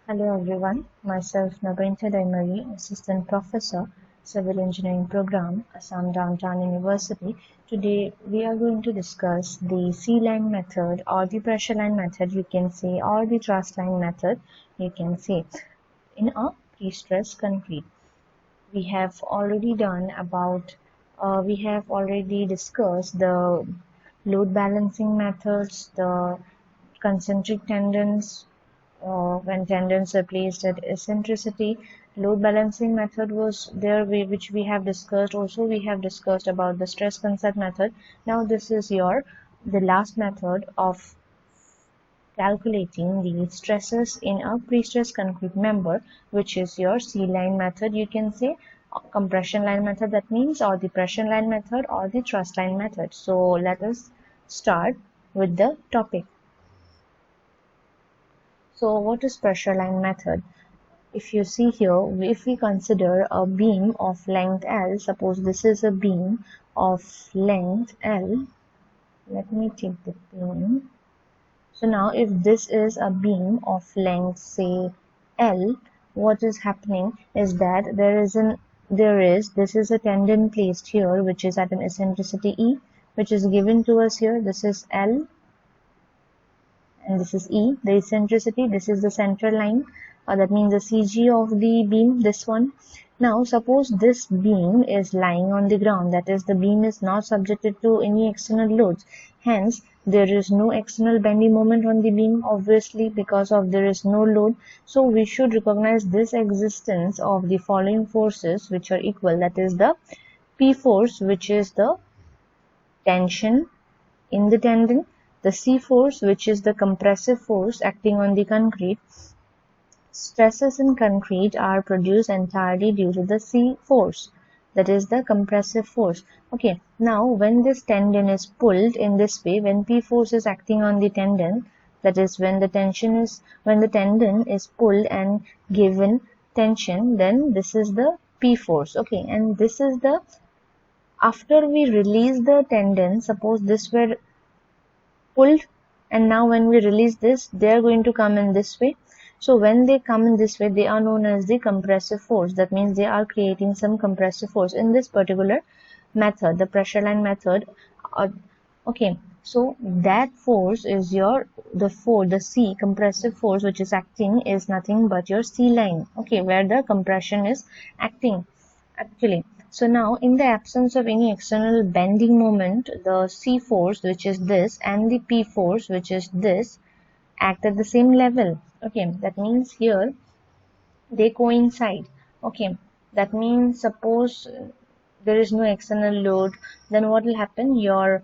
Hello everyone, myself Nabinta Daimari, Assistant Professor, Civil Engineering Program, Assam Downtown University. Today we are going to discuss the C-line method or the pressure line method you can say or the truss line method you can say in a pre-stressed concrete. We have already done about, we have already discussed the load balancing methods, the concentric tendons, when tendons are placed at eccentricity. Load balancing method was there, which we have discussed. Also, we have discussed about the stress concept method. Now, this is the last method of calculating the stresses in a pre-stressed concrete member, which is your C-line method. You can say compression line method, that means, or the pressure line method or the truss line method. So let us start with the topic. So what is pressure line method? If you see here, if we consider a beam of length L, suppose this is a beam of length L, let me take the plane. So now if this is a beam of length say L, what is happening is that this is a tendon placed here which is at an eccentricity E, which is given to us here. This is L and this is E, the eccentricity. This is the center line, that means the CG of the beam, this one. Now suppose this beam is lying on the ground, that is, the beam is not subjected to any external loads, hence there is no external bending moment on the beam, obviously, because of there is no load. So we should recognize this existence of the following forces which are equal, that is the P force, which is the tension in the tendon, the C force, which is the compressive force acting on the concrete. Stresses in concrete are produced entirely due to the C force, that is the compressive force. Okay, now when this tendon is pulled in this way, when P force is acting on the tendon, that is when the tendon is pulled and given tension, then this is the P force. Okay, and this is the, after we release the tendon, suppose this were pulled, and now when we release this, they are going to come in this way. So when they come in this way, they are known as the compressive force. That means they are creating some compressive force in this particular method, the pressure line method. Okay, so that force is the C compressive force, which is acting, is nothing but your C line. Okay, where the compression is acting actually. So now in the absence of any external bending moment, the C force, which is this, and the P force, which is this, act at the same level. Okay, that means here they coincide. Okay, that means suppose there is no external load, then what will happen? Your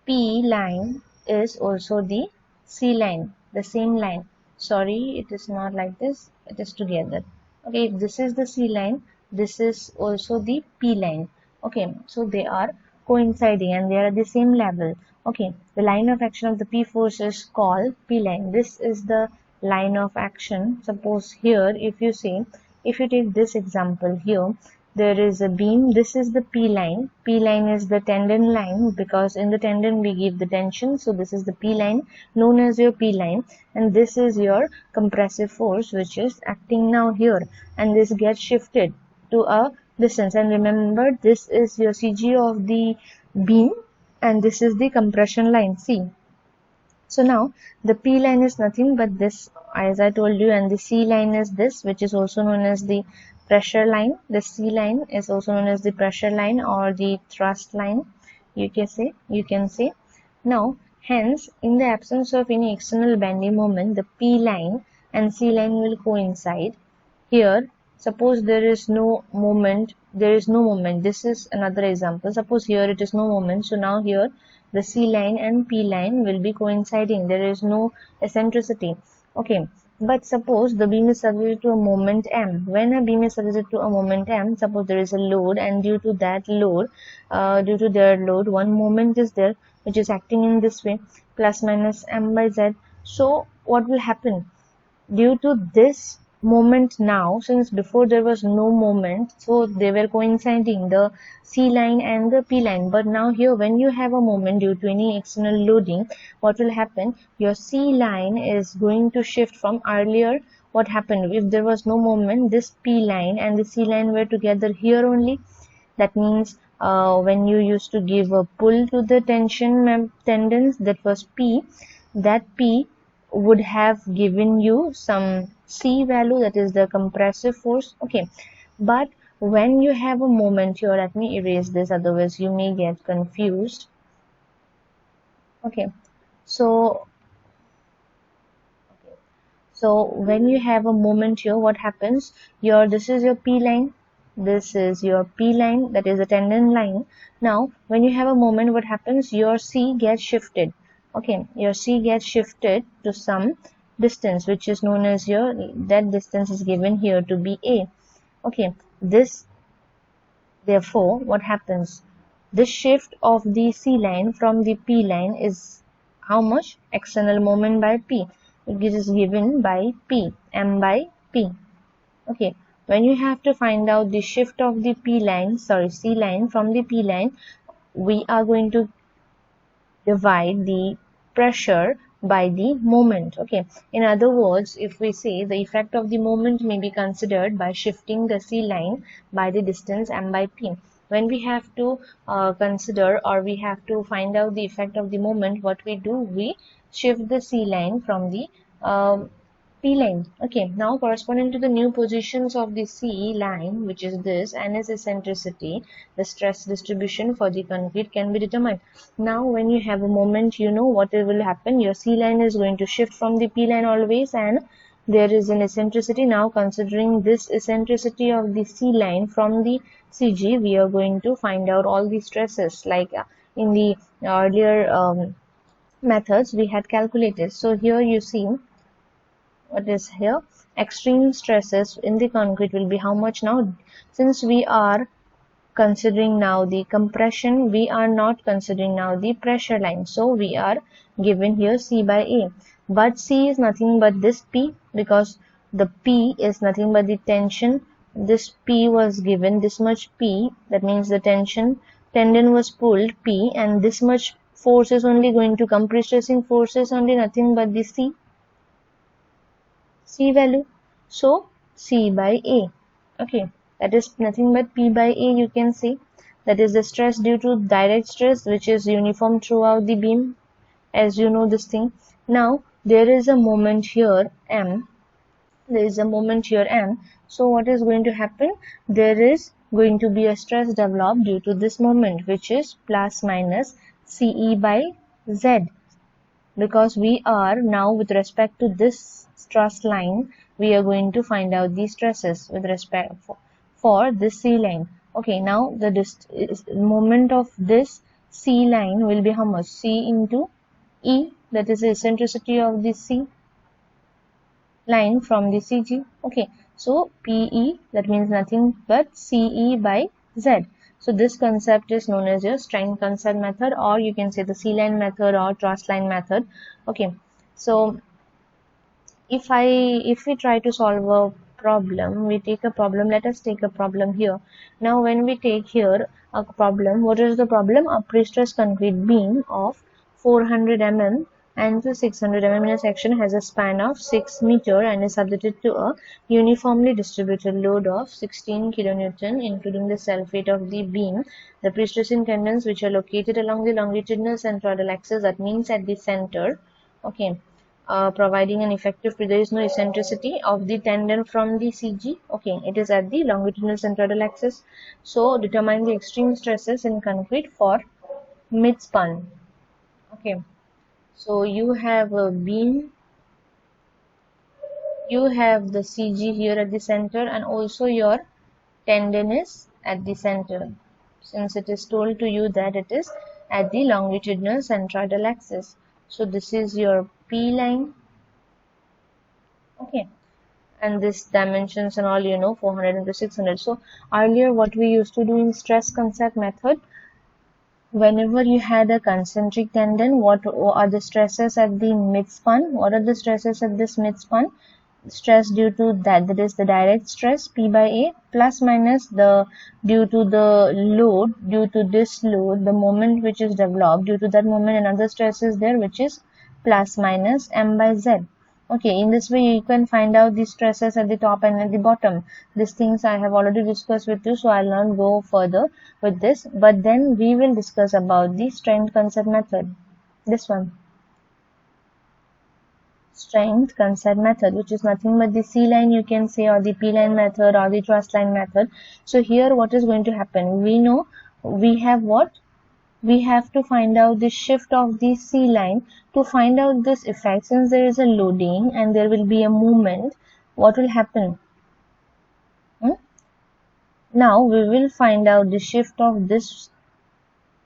P line is also the C line, the same line. Sorry, it is not like this, it is together. Okay, this is the C line, this is also the P line. Okay, so they are coinciding and they are at the same level. Okay, the line of action of the P force is called P line. This is the line of action. Suppose here, if you take this example here, there is a beam, this is the P line. P line is the tendon line, because in the tendon we give the tension, so this is the P line, known as your P line, and this is your compressive force which is acting now here, and this gets shifted to a distance, and remember this is your CG of the beam and this is the compression line C. So now the P line is nothing but this, as I told you, and the C line is this, which is also known as the pressure line. The C line is also known as the pressure line or the thrust line, you can say. Now, hence, in the absence of any external bending moment, the P line and C line will coincide. Here, suppose there is no moment, this is another example. Suppose here it is no moment, so now here the C line and P line will be coinciding, there is no eccentricity. Okay, but suppose the beam is subject to a moment M. When a beam is subject to a moment M, suppose there is a load, and due to their load, one moment is there which is acting in this way, plus minus M by Z. So what will happen? Due to this moment now, since before there was no moment, so they were coinciding, the C line and the P line, but now here when you have a moment due to any external loading, what will happen? Your C line is going to shift from earlier what happened if there was no moment? This P line and the C line were together here only. That means when you used to give a pull to the tension tendons, that was P, that P would have given you some C value, that is the compressive force. Okay, but when you have a moment here, let me erase this, otherwise you may get confused. Okay, so when you have a moment here, what happens? This is your P line, this is your P line, that is a tendon line. Now when you have a moment, what happens? Your C gets shifted. Okay, your C gets shifted to some distance, which is known as that distance is given here to be A. Okay, therefore what happens? This shift of the C line from the P line is how much? External moment by P. It is given by P, M by P. Okay, when you have to find out the shift of the C line from the P line, we are going to divide the pressure by the moment. Okay, in other words, if we say the effect of the moment may be considered by shifting the C line by the distance M by P. When we have to consider, or we have to find out the effect of the moment, what we do, we shift the C line from the P line. Okay, now corresponding to the new positions of the C line, which is this, and its eccentricity, the stress distribution for the concrete can be determined. Now when you have a moment, you know what will happen. Your C line is going to shift from the P line always, and there is an eccentricity. Now considering this eccentricity of the C line from the CG, we are going to find out all the stresses, like in the earlier methods we had calculated. So here you see what is here, extreme stresses in the concrete will be how much now? Since we are considering now the compression, we are not considering now the pressure line, so we are given here C by A, but C is nothing but this P, because the P is nothing but the tension. This P was given this much P, that means the tendon was pulled P, and this much force is only going to come, pre-stressing force is only nothing but the C value, so C by A. Okay, that is nothing but P by A, you can see. That is the stress due to direct stress, which is uniform throughout the beam, as you know this thing. Now there is a moment here M, so what is going to happen? There is going to be a stress developed due to this moment, which is plus minus CE by Z, because we are now, with respect to this stress line, we are going to find out the stresses with respect for this C line. Okay, now the moment of this C line will be how much? C into E, that is the eccentricity of the C line from the CG. Okay, so PE, that means nothing but CE by Z. So this concept is known as your strength concept method, or you can say the C line method or truss line method. Okay, so if we try to solve a problem, we take a problem. Let us take a problem here. Now when we take here a problem, what is the problem? A pre-stressed concrete beam of 400 mm and 600 mm in a section has a span of 6 meter and is subjected to a uniformly distributed load of 16 kN, including the self weight of the beam. The pre-stressing tendons, which are located along the longitudinal centroidal axis, that means at the center, okay, providing an effective, there is no eccentricity of the tendon from the CG. Okay, it is at the longitudinal centroidal axis. So determine the extreme stresses in concrete for mid-span. Okay, so you have a beam, you have the CG here at the center, and also your tendon is at the center, since it is told to you that it is at the longitudinal centroidal axis. So this is your P line. Okay, and this dimensions and all, you know, 400 into 600. So earlier what we used to do in stress concept method, whenever you had a concentric tendon, what are the stresses at the mid-span? What are the stresses at this mid-span? Stress due to that is the direct stress P by A, plus minus the due to the load, due to this load, the moment which is developed due to that moment, another stress is there, which is plus minus M by Z. Okay, in this way you can find out the stresses at the top and at the bottom. These things I have already discussed with you, so I'll not go further with this. But then we will discuss about the strength concept method. This one, strength concept method, which is nothing but the C line you can say, or the P line method, or the truss line method. So here what is going to happen? We know we have what? We have to find out the shift of the C line. To find out this effect, since there is a loading and there will be a movement, what will happen? Now we will find out the shift of this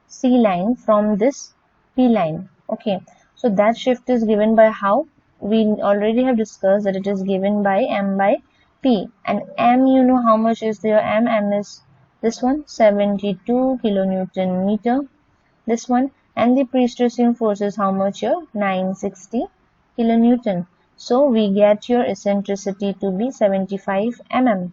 C line from this P line. Okay, so that shift is given by how? We already have discussed that it is given by M by P, and M, you know how much is your M? M is this one, 72 kilonewton meter. This one, and the pre-stressing force is how much here? 960 kilonewton. So we get your eccentricity to be 75 mm.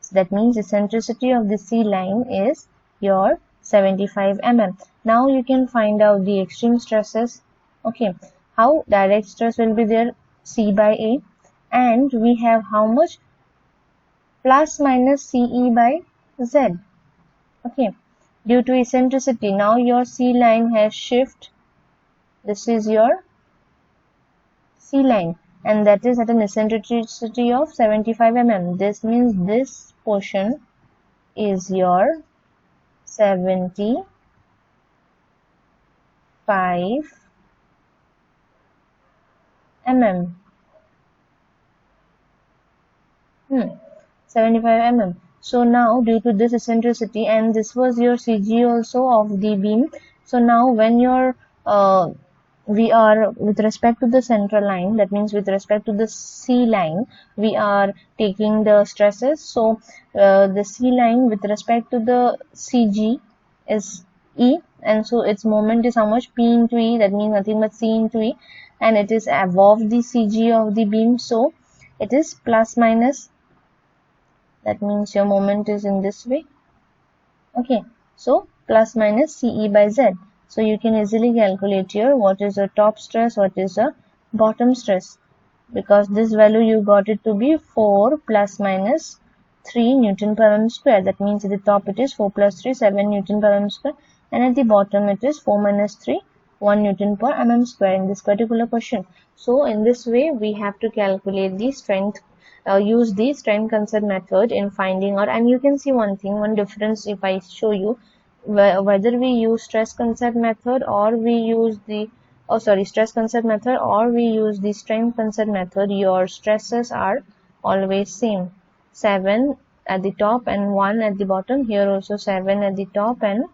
So that means eccentricity of the C line is your 75 mm. Now you can find out the extreme stresses. Okay, how? Direct stress will be there, C by A, and we have how much? Plus minus CE by Z. Okay, due to eccentricity, now your C line has shift. This is your C line, and that is at an eccentricity of 75 mm. This means this portion is your 75 mm. 75 mm. So now due to this eccentricity, and this was your CG also of the beam. So now when your we are with respect to the central line, that means with respect to the C line, we are taking the stresses. So the C line with respect to the CG is E, and so its moment is how much? P into E, that means nothing but C into E, and it is above the CG of the beam, so it is plus minus, that means your moment is in this way. Okay, so plus minus CE by Z. So you can easily calculate here what is the top stress, what is the bottom stress, because this value you got it to be 4 plus minus 3 Newton per mm square. That means at the top it is 4 plus 3, 7 Newton per mm square, and at the bottom it is 4 minus 3, 1 Newton per mm square in this particular question. So in this way we have to calculate the strength, use the strength concept method in finding out. And you can see one thing, one difference if I show you, whether we use stress concept method or we use the stress concept method or we use the strength concept method, your stresses are always same, 7 at the top and 1 at the bottom. Here also 7 at the top and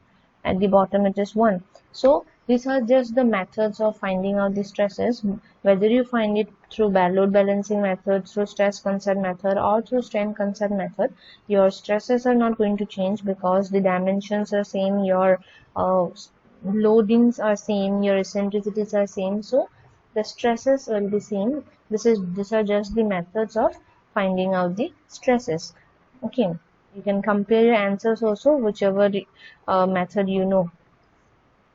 at the bottom it is 1. So these are just the methods of finding out the stresses. Whether you find it through load balancing method, through stress concept method, or through strength concept method, your stresses are not going to change because the dimensions are same, your loadings are same, your eccentricities are same, so the stresses will be same. These are just the methods of finding out the stresses. Okay, you can compare your answers also, whichever method you know,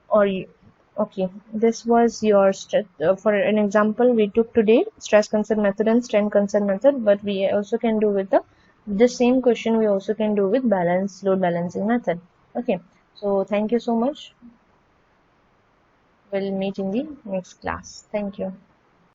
or you, okay, this was your for an example we took today, stress concept method and strength concept method, but we also can do with the same question we also can do with load balancing method. Okay, so thank you so much. We'll meet in the next class. Thank you.